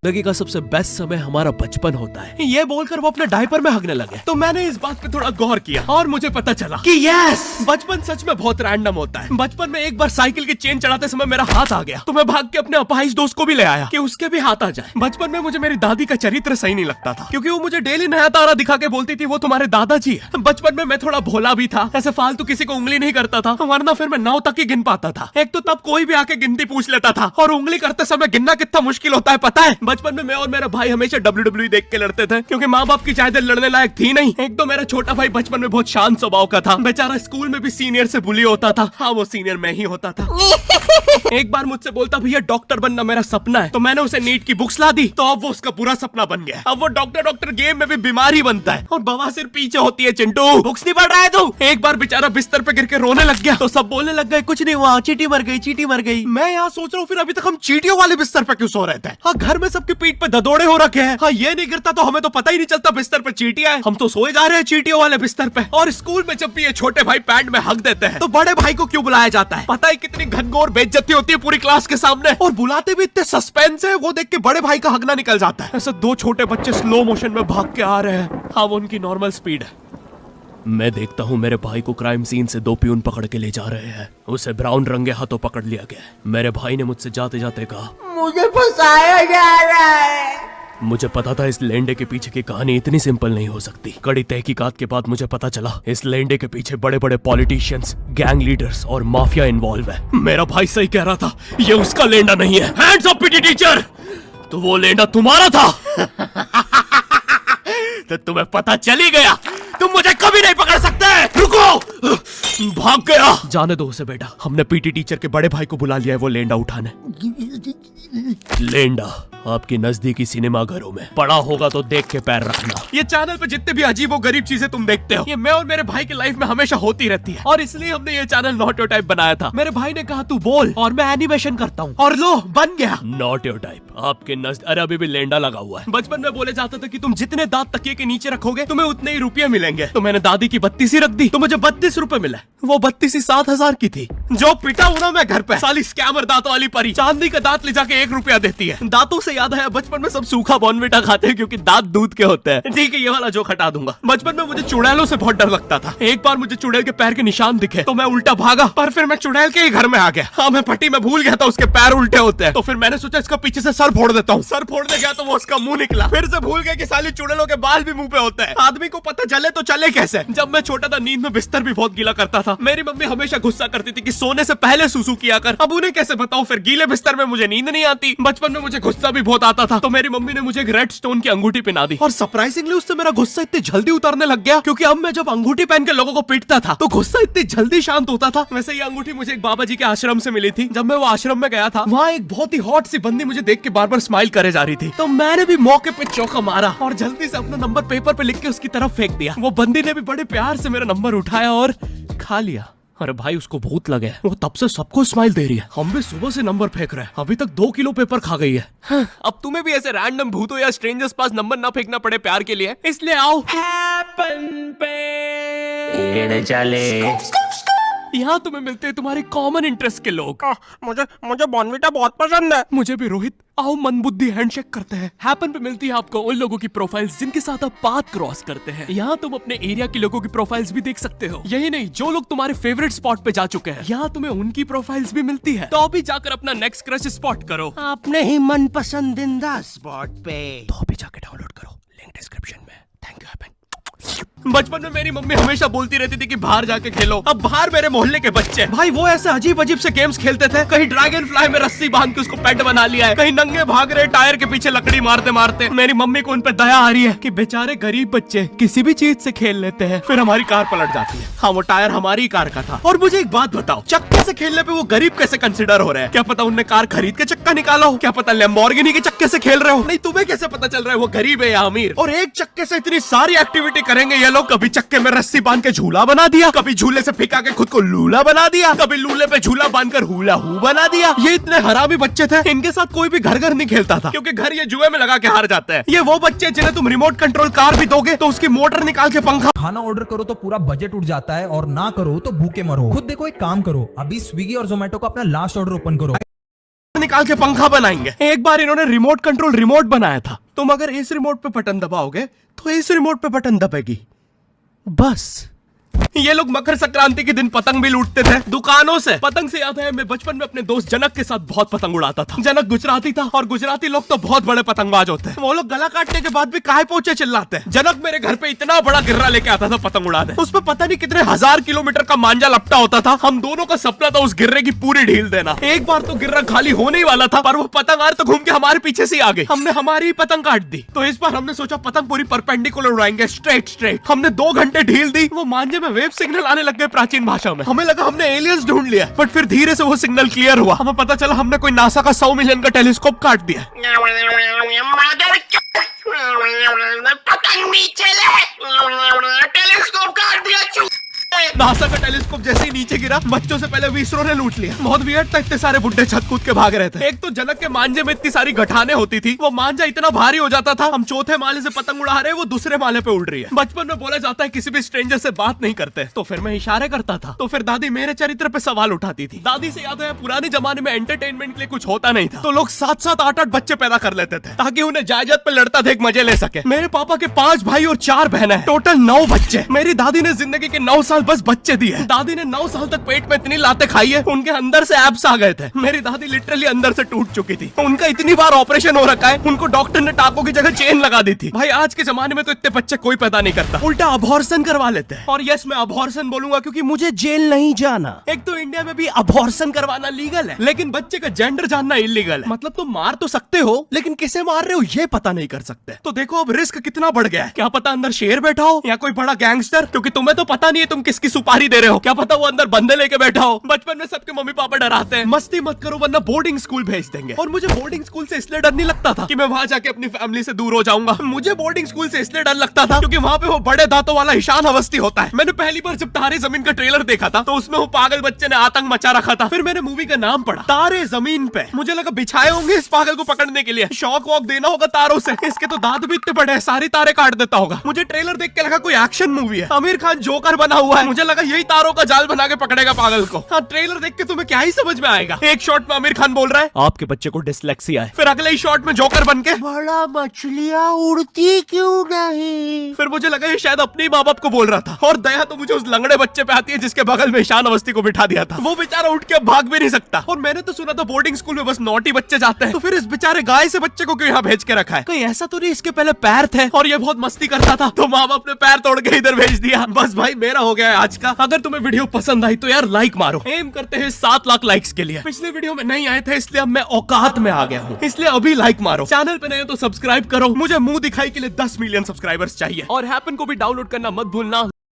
जिंदगी का सबसे बेस्ट समय हमारा बचपन होता है। ये बोलकर वो अपने डायपर में हगने लगे तो मैंने इस बात पे थोड़ा गौर किया और मुझे पता चला कि यस, बचपन सच में बहुत रैंडम होता है। बचपन में एक बार साइकिल की चेन चढ़ाते समय मेरा हाथ आ गया तो मैं भाग के अपने अपाहिज दोस्त को भी ले आया कि उसके भी हाथ आ जाए। बचपन में मुझे मेरी दादी का चरित्र सही नहीं लगता था क्योंकि वो मुझे डेली नया तारा दिखा के बोलती थी वो तुम्हारे दादाजी है। बचपन में मैं थोड़ा भोला भी था, ऐसे फालतू किसी को उंगली नहीं करता था, वरना फिर मैं 9 तक ही गिन पाता था। एक तो तब कोई भी आके गिनती पूछ लेता था और उंगली करते समय गिनना कितना मुश्किल होता है पता है। बचपन में मैं और मेरा भाई हमेशा WWE देख के लड़ते थे क्योंकि माँ बाप की चाहते लड़ने लायक थी नहीं। एक तो मेरा छोटा भाई बचपन में बहुत शांत स्वभाव का था, बेचारा स्कूल में भी सीनियर से बुली होता था। हाँ, वो सीनियर मैं ही होता था। एक बार मुझसे बोलता भैया डॉक्टर बनना मेरा सपना है, तो मैंने उसे नीट की बुक्स ला दी तो अब वो उसका पूरा सपना बन गया। अब वो डॉक्टर गेम में भी बीमार ही बनता है और बवासीर पीछे होती है। चिंटू बुक्स नहीं पढ़ रहा है तू? एक बार बेचारा बिस्तर पे गिर के रोने लग गया तो सब बोलने लग गए कुछ नहीं हुआ, चींटी मर गई, चींटी मर गई। मैं यहाँ सोच रहा हूँ फिर अभी तक हम चींटियों वाले बिस्तर पे क्यों सो रहे थे? हाँ, घर में सबकी पीठ पे ददोड़े हो रखे हैं। हाँ, ये नहीं गिरता तो हमें तो पता ही नहीं चलता बिस्तर पे चींटियां हैं। हम तो सोए जा रहे हैं चींटियों वाले बिस्तर पे। और स्कूल में जब भी ये छोटे भाई पैंट में हक देते हैं तो बड़े भाई को क्यों बुलाया जाता है? पता है कितनी घनघोर बेइज्जती होती है पूरी क्लास के सामने, और बुलाते भी इतने सस्पेंस है, वो देख के बड़े भाई का हगना निकल जाता है। ऐसे 2 छोटे बच्चे स्लो मोशन में भाग के आ रहे हैं। हाँ, वो उनकी नॉर्मल स्पीड है। मैं देखता हूँ मेरे भाई को क्राइम सीन से 2 पियून पकड़ के ले जा रहे हैं। उसे ब्राउन रंगे हाथों पकड़ लिया गया। मेरे भाई ने मुझसे जाते जाते कहा मुझे फंसाया जा रहा है। मुझे पता था इस लेंडे के पीछे की कहानी इतनी सिंपल नहीं हो सकती। कड़ी तहकीकात के बाद मुझे पता चला इस लेंडे के पीछे बड़े बड़े पॉलिटिशियंस, गैंग लीडर्स और माफिया इन्वॉल्व है। मेरा भाई सही कह रहा था, ये उसका लेंडा नहीं है। हैंड्स अप पीटी टीचर, तो वो लेंडा तुम्हारा था। तो तुम्हें पता चल ही गया, तुम मुझे कभी नहीं पकड़ सकते। रुको, भाग गया। जाने दो उसे बेटा, हमने पीटी टीचर के बड़े भाई को बुला लिया है वो लेंडा उठाने। लेंडा आपकी नजदीकी सिनेमा घरों में पड़ा होगा तो देख के पैर रखना। ये चैनल पे जितने भी अजीब और गरीब चीजें तुम देखते हो ये मैं और मेरे भाई की लाइफ में हमेशा होती रहती है, और इसलिए हमने ये चैनल नॉट योर टाइप बनाया था। मेरे भाई ने कहा तू बोल और मैं एनिमेशन करता हूँ, और लो बन गया नॉट योर टाइप। आपके अरे अभी भी लेंडा लगा हुआ है। बचपन में बोले जाता था कि तुम जितने दांत तकिए के नीचे रखोगे तुम्हें उतने ही रुपये मिलेंगे। तो मैंने दादी की 32 रख दी तो मुझे 32 रुपए मिले। वो 32 7,000 की थी। जो पिटा हूं ना मैं घर पे, साली स्कैमर दांत वाली परी चांदी का दांत ले जाके 1 रुपया देती है। दांतों से याद आया, बचपन में सब सूखा बॉर्नविटा खाते हैं क्योंकि दांत दूध के होते हैं। ठीक है, ये वाला जोक हटा दूंगा। बचपन में मुझे चुड़ैलों से बहुत डर लगता था। एक बार मुझे चुड़ैल के पैर के निशान दिखे तो मैं उल्टा भागा, पर फिर मैं चुड़ैल के ही घर में आ गया। हाँ, मैं पट्टी में भूल गया था उसके पैर उल्टे होते हैं, तो फिर मैंने सोचा इसका पीछे से सर फोड़ देता हूँ। सर फोड़ने गया तो वो उसका मुंह निकला। फिर से भूल गया कि साली चुड़ैलों के बाल भी मुंह पे होते हैं। आदमी को पता चले तो चले कैसे। जब मैं छोटा था नींद में बिस्तर भी बहुत गीला करता था। मेरी मम्मी हमेशा गुस्सा करती थी कि सोने से पहले सुसु किया कर। अब उन्हें कैसे बताऊं, फिर गीले बिस्तर में मुझे नींद नहीं आती। बचपन में मुझे गुस्सा भी बहुत आता था तो मेरी मम्मी ने मुझे एक रेड स्टोन की अंगूठी पहना दी, और सरप्राइजिंगली उससे मेरा गुस्सा इतनी जल्दी उतरने लग गया क्योंकि अब मैं जब अंगूठी पहन के लोगों को पीटता था तो गुस्सा इतनी जल्दी शांत होता था। वैसे ये अंगूठी मुझे एक बाबा जी के आश्रम से मिली थी। जब मैं वो आश्रम में गया था वहाँ एक बहुत ही हॉट सी बंदी मुझे देख के बार बार स्माइल करे जा रही थी, तो मैंने भी मौके पे चौका मारा और जल्दी से अपना नंबर पेपर पे लिख के उसकी तरफ फेंक दिया। वो बंदी ने भी बड़े प्यार से मेरा नंबर उठाया और खा लिया। अरे भाई, उसको भूत लगे, वो तब से सबको स्माइल दे रही है। हम भी सुबह से नंबर फेंक रहे हैं, अभी तक 2 किलो पेपर खा गई है। हाँ, अब तुम्हें भी ऐसे रैंडम भूतों या स्ट्रेंजर्स पास नंबर ना फेंकना पड़े प्यार के लिए, इसलिए आओ हैपन पे चले। यहाँ तुम्हें मिलते हैं तुम्हारे कॉमन इंटरेस्ट के लोग। मुझे बॉर्नविटा बहुत पसंद है। मुझे भी रोहित। आओ मन बुद्धि हैंडशेक करते हैं। हैपन पे मिलती है आपको उन लोगों की प्रोफाइल्स जिनके साथ आप पाथ क्रॉस करते हैं। यहाँ तुम अपने एरिया के लोगों की प्रोफाइल्स भी देख सकते हो। यही नहीं, जो लोग तुम्हारे फेवरेट स्पॉट पे जा चुके हैं यहाँ तुम्हें उनकी प्रोफाइल्स भी मिलती है। तो अभी जाकर अपना नेक्स्ट क्रश स्पॉट करो अपने ही मन पसंदीदा स्पॉट पे। तो अभी जाके डाउनलोड करो, लिंक डिस्क्रिप्शन में। Thank you happen. बचपन में मेरी मम्मी हमेशा बोलती रहती थी कि बाहर जाके खेलो। अब बाहर मेरे मोहल्ले के बच्चे भाई वो ऐसे अजीब अजीब से गेम्स खेलते थे। कहीं ड्रैगन फ्लाई में रस्सी बांध के उसको पेट बना लिया है, कहीं नंगे भाग रहे टायर के पीछे लकड़ी मारते मारते। मेरी मम्मी को उन पे दया आ रही है कि बेचारे गरीब बच्चे किसी भी चीज से खेल लेते हैं, फिर हमारी कार पलट जाती है। हाँ, वो टायर हमारी कार का था। और मुझे एक बात बताओ, चक्के से खेलने पे वो गरीब कैसे कंसिडर हो रहे हैं? क्या पता उनने कार खरीद के चक्का निकाला हो, क्या पता लैम्बोर्गिनी के चक्के से खेल रहे हो। नहीं, तुम्हें कैसे पता चल रहा है वो गरीब है या अमीर? और एक चक्के से इतनी सारी एक्टिविटी करेंगे ये लोग। कभी चक्के में रस्सी बांध के झूला बना दिया, कभी झूले से फिका के खुद को लूला बना दिया, कभी लूले पे झूला बांधकर हुला हू बना दिया। ये इतने हरामी बच्चे थे, इनके साथ कोई भी घर घर नहीं खेलता था क्योंकि घर ये जुए में लगा के हार जाते हैं। ये वो बच्चे जिन्हें तुम रिमोट कंट्रोल कार भी दोगे तो उसकी मोटर निकाल के पंखा। खाना ऑर्डर करो तो पूरा बजट उठ जाता है और ना करो तो भूखे मरो। खुद देखो, एक काम करो, अभी स्विगी और जोमेटो का अपना लास्ट ऑर्डर ओपन करो, निकाल के पंखा बनाएंगे। एक बार इन्होंने रिमोट कंट्रोल रिमोट बनाया था। तुम अगर इस रिमोट पे बटन दबाओगे तो इस रिमोट पे बटन दबेगी, बस। ये लोग मकर संक्रांति के दिन पतंग भी लूटते थे दुकानों से। पतंग से याद है, मैं बचपन में अपने दोस्त जनक के साथ बहुत पतंग उड़ाता था। जनक गुजराती था और गुजराती लोग तो बहुत बड़े पतंगबाज होते हैं। वो लोग गला काटने के बाद भी काहे पोचे चिल्लाते हैं। जनक मेरे घर पे इतना बड़ा गिर्रा लेके आता था पतंग उड़ाने। उस पर पता नहीं कितने 1000 किलोमीटर का मांझा लपटा होता था। हम दोनों का सपना था उस गिर्रे की पूरी ढील देना। एक बार तो गिर्रा खाली होने ही वाला था, पर वो पतंगार तो घूम के हमारे पीछे से आ गई। हमने हमारी ही पतंग काट दी। तो इस बार हमने सोचा पतंग पूरी परपेंडिकुलर उड़ाएंगे, स्ट्रेट। हमने 2 घंटे ढील दी। वो मांझे में वेव सिग्नल आने लग गए प्राचीन भाषा में। हमें लगा हमने एलियंस ढूंढ लिया, बट फिर धीरे से वो सिग्नल क्लियर हुआ। हमें पता चला हमने कोई नासा का 100 मिलियन का टेलीस्कोप काट दिया। पतंग नीचे ले, टेलीस्कोप काट दिया। नासा का टेलीस्कोप जैसे ही नीचे गिरा, बच्चों से पहले विसरो ने लूट लिया। बहुत वियर्ड था, इतने सारे बुड्ढे छत कूद के भाग रहे थे। एक तो जनक के मांझे में इतनी सारी गठाने होती थी, वो मांझा इतना भारी हो जाता था। हम चौथे माले से पतंग उड़ा रहे, वो दूसरे माले पे उड़ रही है। बचपन में बोला जाता है किसी भी स्ट्रेंजर से बात नहीं करते, तो फिर मैं इशारे करता था। तो फिर दादी मेरे चरित्र पे सवाल उठाती थी। दादी से याद है, पुराने जमाने में एंटरटेनमेंट के लिए कुछ होता नहीं था, तो लोग 7-7, 8-8 बच्चे पैदा कर लेते थे ताकि उन्हें जायदाद पे लड़ता देख मजे ले सके। मेरे पापा के 5 भाई और 4 बहनें, टोटल 9 बच्चे। मेरी दादी ने जिंदगी के 9 साल बस बच्चे दिए। दादी ने 9 साल तक पेट में इतनी लातें खाई है, उनके अंदर से एब्स आ गए थे। मेरी दादी लिटरली अंदर से टूट चुकी थी। उनका इतनी बार ऑपरेशन हो रखा है, उनको डॉक्टर ने टाकों की जगह चेन लगा दी थी। भाई आज के जमाने में तो इतने बच्चे कोई पैदा नहीं करता, उल्टा अबॉर्शन करवा लेते हैं। और यस, मैं अबॉर्शन बोलूंगा क्योंकि मुझे जेल नहीं जाना। एक तो इंडिया में भी अबॉर्शन करवाना लीगल है, लेकिन बच्चे का जेंडर जानना इलीगल है। मतलब तुम मार तो सकते हो, लेकिन किसे मार रहे हो ये पता नहीं कर सकते। तो देखो अब रिस्क कितना बढ़ गया है। क्या पता अंदर शेर बैठा हो या कोई बड़ा गैंगस्टर, क्योंकि तुम्हें तो पता नहीं है तुम किसकी सुपारी दे रहे हो। क्या पता वो अंदर बंदे लेके बैठा हो। बचपन में सबके मम्मी पापा डराते हैं, मस्ती मत करो वरना बोर्डिंग स्कूल भेज देंगे। और मुझे बोर्डिंग स्कूल से इसलिए डर नहीं लगता था कि मैं वहां जाके अपनी फैमिली से दूर हो जाऊंगा। मुझे बोर्डिंग स्कूल से इसलिए डर लगता था क्योंकि वहां पे वो बड़े दांतों वाला ईशान अवस्थी होता है। मैंने पहली बार जब तारे जमीन का ट्रेलर देखा था, तो उसमें वो पागल बच्चे ने आतंक मचा रखा था। फिर मैंने मूवी का नाम पढ़ा, तारे जमीन पे। मुझे लगा बिछाए होंगे इस पागल को पकड़ने के लिए, शॉक वॉक देना होगा तारों से। इसके तो दांत भी इतने बड़े हैं, सारी तारे काट देता होगा। मुझे ट्रेलर देख के लगा कोई एक्शन मूवी है, आमिर खान जोकर बना हुआ है। मुझे लगा यही तारों का जाल बना के पकड़ेगा पागल को। हाँ, ट्रेलर देख के तुम्हें क्या ही समझ में आएगा। एक शॉट में आमिर खान बोल रहा है आपके बच्चे को डिसलेक्सिया है, फिर अगले ही शॉट में जोकर बन के बड़ा मछलियाँ उड़ती क्यों नहीं? फिर मुझे लगा ये शायद अपने माँ बाप को बोल रहा था। और दया तो मुझे उस लंगड़े बच्चे पे आती है जिसके बगल में ईशान अवस्थी को बिठा दिया था। वो बेचारा उठ के भाग भी नहीं सकता। और मैंने तो सुना था बोर्डिंग स्कूल में बस नॉटी बच्चे जाते हैं, तो फिर इस बेचारे गाय से बच्चे को क्यों यहाँ भेज के रखा है? कहीं ऐसा तो नहीं इसके पहले पैर थे और ये बहुत मस्ती करता था, तो माँ बाप ने पैर तोड़ के इधर भेज दिया। बस भाई मेरा हो गया है आज का। अगर तुम्हें वीडियो पसंद आई तो यार लाइक मारो। एम करते हैं 7 लाख लाइक्स के लिए। पिछले वीडियो में नहीं आए थे इसलिए अब मैं औकात में आ गया हूँ, इसलिए अभी लाइक मारो। चैनल पे नए हो तो सब्सक्राइब करो। मुझे मुंह दिखाई के लिए 10 मिलियन सब्सक्राइबर्स चाहिए। और हैपन को भी डाउनलोड करना मत भूलना।